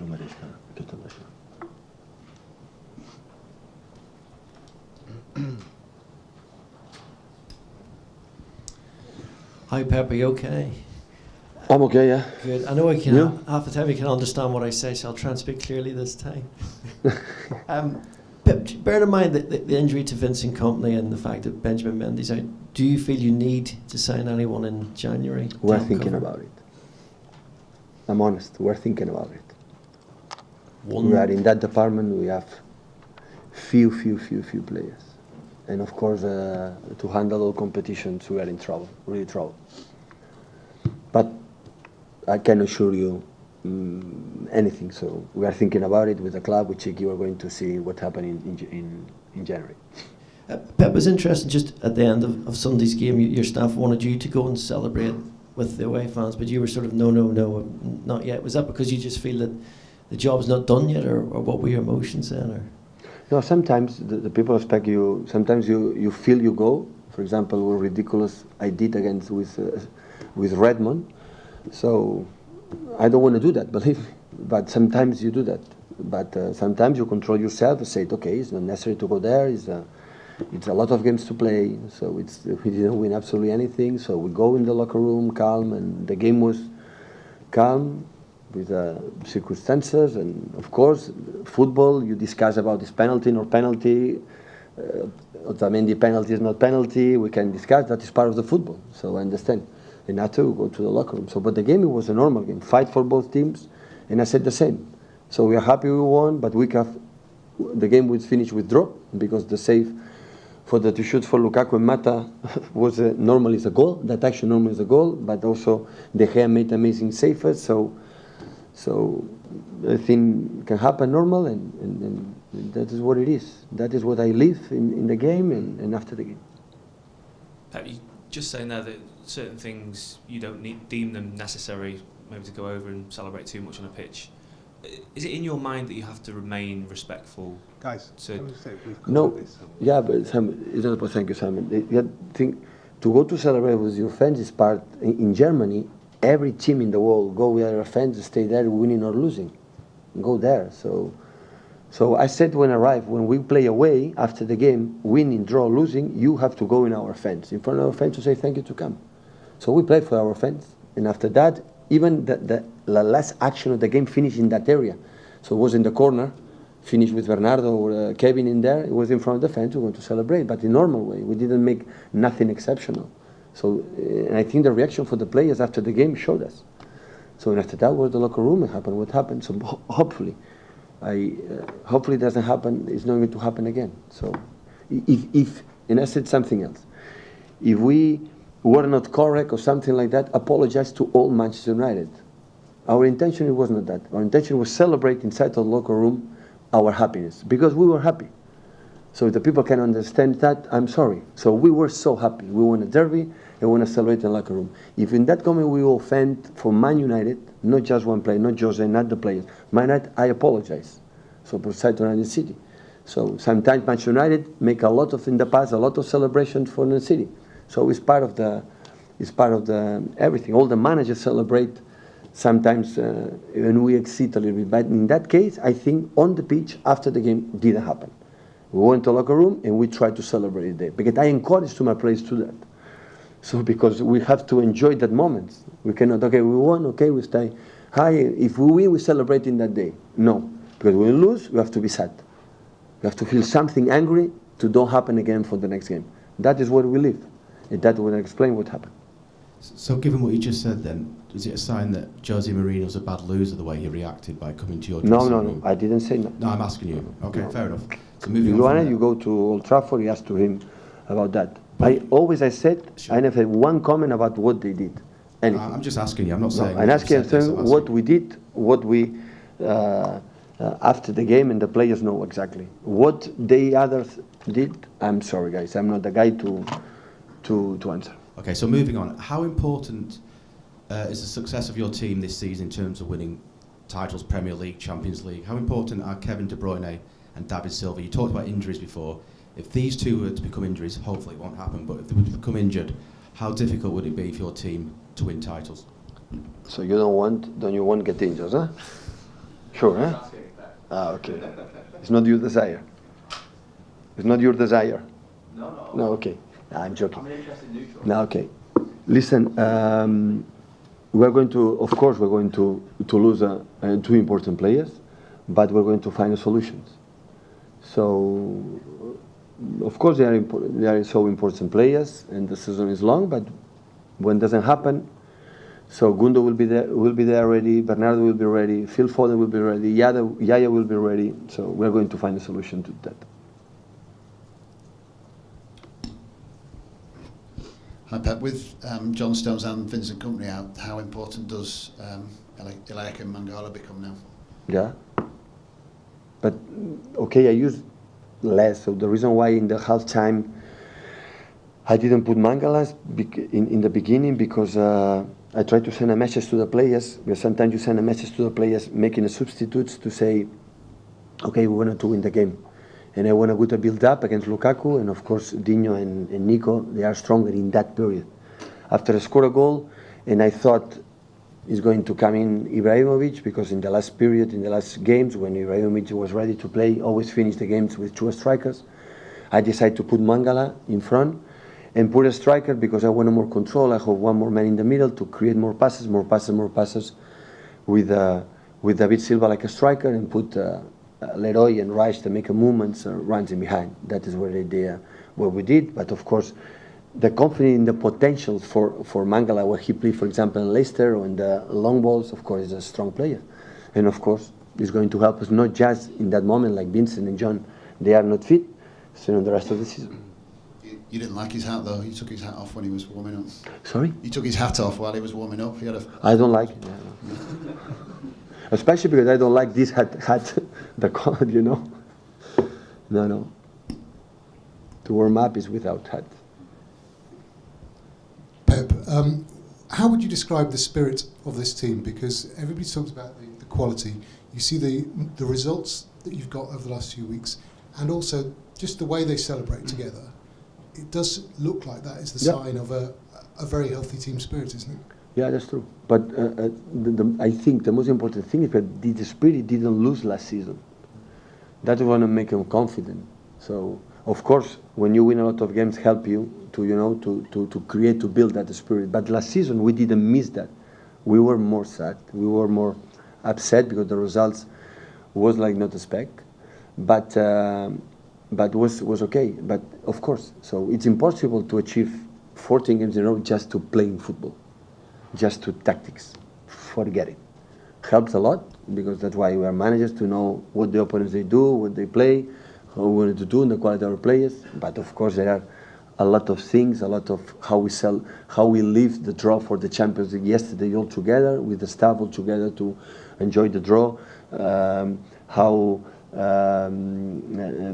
mereixca aquesta lesió. Hi Pep, are you okay? I'm okay, yeah. Good. I know I can Yeah. half the time you can understand what I say, so I'll try and speak clearly this time. Pep, bear in mind that the injury to Vincent Kompany and the fact that Benjamin Mendy's out, do you feel you need to sign anyone in January? We're thinking about it. I'm honest, we're thinking about it. We are in that department, we have few players. And of course, to handle all competitions, we are in trouble, really trouble. But I can assure you anything. So we are thinking about it with the club. With Chiki, we're going to see what happened in January. Pep, was interesting just at the end of Sunday's game, your staff wanted you to go and celebrate with the away fans, but you were sort of no, not yet. Was that because you just feel that the job's not done yet, or what were your emotions then? Or? No, sometimes the people expect you. Sometimes you feel you go. For example, what ridiculous I did against with Redmond. So I don't want to do that, believe me. But sometimes you do that. But sometimes you control yourself and say, okay, it's not necessary to go there. It's a lot of games to play. So we didn't win absolutely anything. So we go in the locker room calm, and the game was calm with circumstances. And of course, football, you discuss about this penalty, not penalty. Otamendi penalty is not penalty. We can discuss. That is part of the football. So I understand. And after we go to the locker room. So, but the game, it was a normal game. Fight for both teams. And I said the same. So we are happy we won, but the game was finished with draw because the save for the two shoots for Lukaku and Mata was normally a goal. That action normally is a goal, but also De Gea made amazing saves. So I think can happen normal, and that is what it is. That is what I live in the game and after the game. Pep, you just saying there that certain things you don't deem them necessary, maybe to go over and celebrate too much on a pitch. Is it in your mind that you have to remain respectful? Guys, no, this. Yeah, but Simon, it's not. Thank you, Simon. You think to go to celebrate with your fans is part. In Germany, every team in the world go with their fans, stay there, winning or losing, go there. So I said when I arrived, when we play away after the game, winning, draw, losing, you have to go in our fans, in front of our fans, to say thank you to come. So we play for our fans, and after that, even the last action of the game finished in that area. So it was in the corner, finished with Bernardo or Kevin in there. It was in front of the fans. We went to celebrate, but in normal way. We didn't make nothing exceptional. So and I think the reaction for the players after the game showed us. So and after that was the locker room. It happened what happened. So hopefully it doesn't happen. It's not going to happen again. So if and I said something else. If we were not correct or something like that, apologize to all Manchester United. Our intention was not that. Our intention was celebrate inside the locker room our happiness, because we were happy. So if the people can understand that, I'm sorry. So we were so happy. We won a derby and we want to celebrate in the locker room. If in that moment we offend for Man United, not just one player, not Jose, not the players, Man United, I apologize. So for United City. So sometimes Manchester United make a lot of, in the past, a lot of celebrations for the city. So it's part of the everything. All the managers celebrate. Sometimes when we exceed a little bit, but in that case, I think on the pitch after the game didn't happen. We went to the locker room and we tried to celebrate it there because I encourage to my players to that. So because we have to enjoy that moment. We cannot. Okay, we won. Okay, we stay high. If we win, we celebrate in that day. No, because when we lose, we have to be sad. We have to feel something angry to don't happen again for the next game. That is what we live, and that will explain what happened. So given what you just said then, is it a sign that Jose Mourinho's a bad loser the way he reacted by coming to your dressing room? No, I didn't say that. No, I'm asking you. Okay, no. Fair enough. So moving on you go to Old Trafford, you ask to him about that. I said, sure. I never had one comment about what they did. Anything. I'm just asking you, I'm not saying... I'm asking what we did, what we... after the game, and the players know exactly. What they others did, I'm sorry guys, I'm not the guy to answer. Okay, so moving on, how important is the success of your team this season in terms of winning titles, Premier League, Champions League? How important are Kevin De Bruyne and David Silva? You talked about injuries before. If these two were to become injuries, hopefully it won't happen, but if they were to become injured, how difficult would it be for your team to win titles? So don't you want to get injured, huh? Sure, eh? Ah, okay. It's not your desire. It's not your desire. No, okay. Nah, I'm joking. I'm an interested neutral. No, okay. Listen, we're going to, of course, we're going to lose two important players, but we're going to find a solutions. So, of course, they are so important players, and the season is long. But when it doesn't happen, so Gundo will be there ready. Bernardo will be ready. Phil Foden will be ready. Yaya will be ready. So we're going to find a solution to that. Hi Pep, with John Stones and Vincent Kompany out, how important does Eliakim Mangala become now? Yeah. But okay, I use less. So the reason why in the halftime I didn't put Mangala in the beginning, because I tried to send a message to the players. Because sometimes you send a message to the players making a substitutes to say, okay, we wanted to win the game. And I want a good build up against Lukaku, and of course Dino and Nico, they are stronger in that period. After I scored a goal, and I thought it's going to come in Ibrahimovic, because in the last period, in the last games, when Ibrahimovic was ready to play, always finish the games with two strikers, I decided to put Mangala in front and put a striker because I wanted more control. I have one more man in the middle to create more passes with David Silva like a striker, and put Leroy and Rice to make a movements runs in behind. That is what we did. But of course, the confidence in the potential for Mangala, where he played, for example, in Leicester or in the long balls, of course, is a strong player. And of course, it's going to help us not just in that moment, like Vincent and John, they are not fit, so in the rest of the season. You didn't like his hat though. He took his hat off when he was warming up. Sorry? He took his hat off while he was warming up. I don't like it. Especially because I don't like this hat the color, you know. No. To warm up is without hat. Pep, how would you describe the spirit of this team? Because everybody talks about the quality. You see the results that you've got over the last few weeks, and also just the way they celebrate together. It does look like that is the sign of a very healthy team spirit, isn't it? Yeah, that's true. But I think the most important thing is that the spirit didn't lose last season. That's what to make them confident. So, of course, when you win a lot of games, help you to create, to build that spirit. But last season we didn't miss that. We were more sad. We were more upset because the results was like not a spec. But was okay. But of course, so it's impossible to achieve 14 games in a row just to playing football, just to tactics. Forget it. Helps a lot, because that's why we are managers, to know what the opponents they do, what they play, how we wanted to do, and the quality of our players. But of course, there are a lot of things, a lot of how we live the draw for the Champions League yesterday all together with the staff all together to enjoy the draw.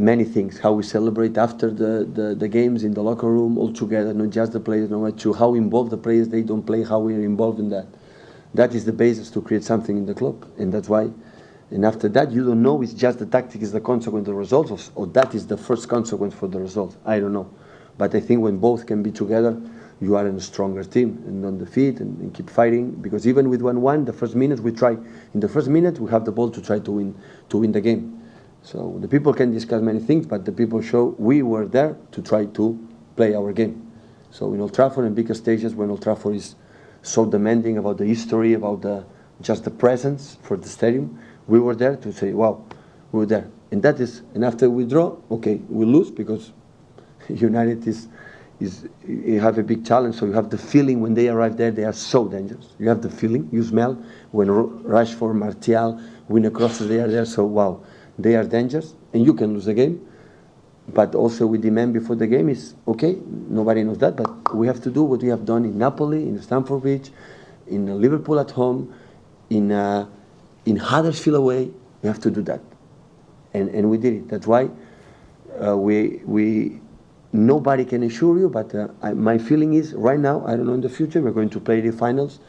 Many things, how we celebrate after the games in the locker room all together, not just the players, no matter how involved the players, they don't play, how we're involved in that. That is the basis to create something in the club, and that's why. And after that, you don't know it's just the tactic is the consequence of the results, or that is the first consequence for the results. I don't know. But I think when both can be together, you are in a stronger team and on the feet and keep fighting. Because even with 1-1, the first minute we try. In the first minute, we have the ball to try to win the game. So the people can discuss many things, but the people show we were there to try to play our game. So in Old Trafford and bigger stages, when Old Trafford is so demanding about the history, about just the presence for the stadium, we were there to say, wow, we were there. And that is, and after we draw, okay, we lose because United you have a big challenge. So you have the feeling when they arrive there, they are so dangerous. You have the feeling, you smell when Rashford, Martial win a crosses, they are there. So wow, they are dangerous, and you can lose the game. But also we demand before the game is okay. Nobody knows that, but we have to do what we have done in Napoli, in Stamford Bridge, in Liverpool at home, in Huddersfield away. We have to do that, and we did it. That's why we nobody can assure you. But my feeling is right now. I don't know in the future. We're going to play the finals,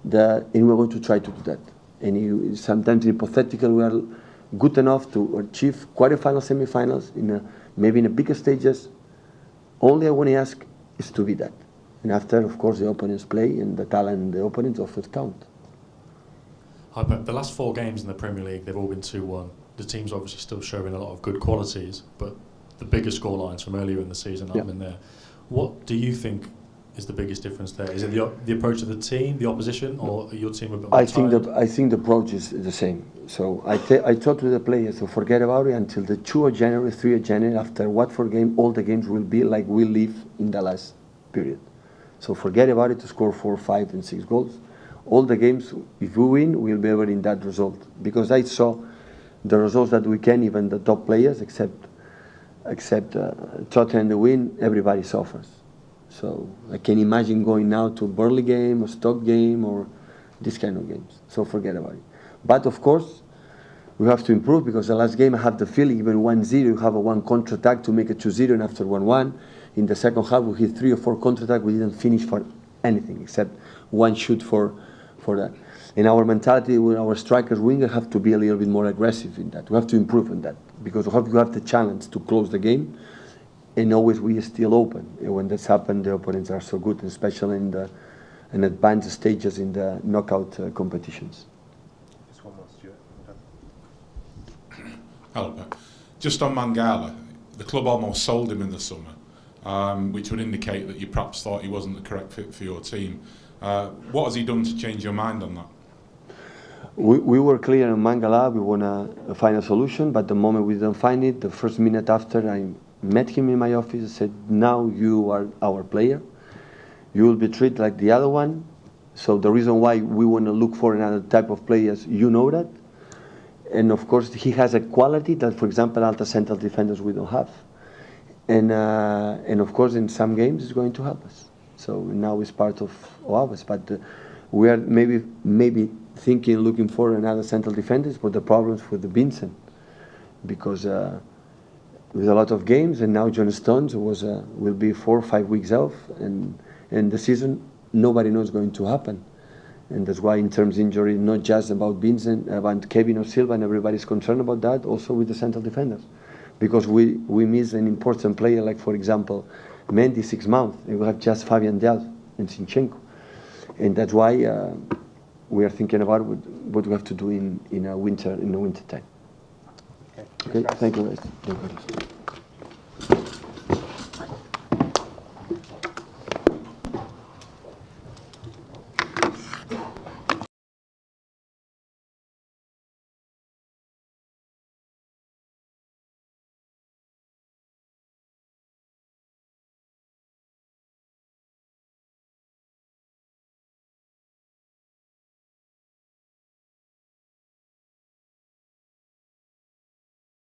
and we're going to try to do that. And sometimes hypothetical we are good enough to achieve quarterfinals, semi-finals maybe in the bigger stages. Only I want to ask is to be that. And after, of course, the opponents play and the talent the opponents of it count. Hi, Pep. The last 4 games in the Premier League, they've all been 2-1. The team's obviously still showing a lot of good qualities, but the bigger scorelines from earlier in the season aren't in there. What do you think is the biggest difference there? Is it the approach of the team, the opposition, or your team a bit more tired? I think the approach is the same. So I thought to the players to forget about it until the 2 of January, 3 of January. After Watford game, all the games will be like we live in the last period. So forget about it to score 4, 5 and 6 goals. All the games, if we win, we'll be able in that result. Because I saw the results that we can, even the top players, except Tottenham the win, everybody suffers. So I can imagine going now to Burnley game or Stoke game or this kind of games. So forget about it. But of course, we have to improve because the last game I have the feeling even 1-0, you have a 1 counter-attack to make it 2-0 and after 1-1. In the second half we hit 3 or 4 counter-attack, we didn't finish for anything except 1 shoot for that. In our mentality, with our strikers, wingers have to be a little bit more aggressive in that. We have to improve on that because we have the challenge to close the game and always we are still open. And when that's happened, the opponents are so good, especially in advanced stages in the knockout competitions. Just one more, Stuart. Hello, Pep. Just on Mangala, the club almost sold him in the summer, which would indicate that you perhaps thought he wasn't the correct fit for your team. What has he done to change your mind on that? We were clear on Mangala, we want to find a solution, but the moment we didn't find it, the first minute after I met him in my office, I said, now you are our player, you will be treated like the other one, so the reason why we want to look for another type of players, you know that, and of course he has a quality that, for example, other central defenders we don't have, and of course in some games it's going to help us. So now it's part of ours, but we are maybe thinking, looking for another central defenders, but the problems with the Vincent, because with a lot of games, and now John Stones will be 4 or 5 weeks off, and the season nobody knows going to happen, and that's why in terms of injury, not just about Vincent, about Kevin or Silva, and everybody's concerned about that. Also with the central defenders, because we miss an important player, like for example. Mendy 6 months, and we have just Fabian Delph and Zinchenko, and that's why we are thinking about what we have to do in the winter time. Okay, thank you guys.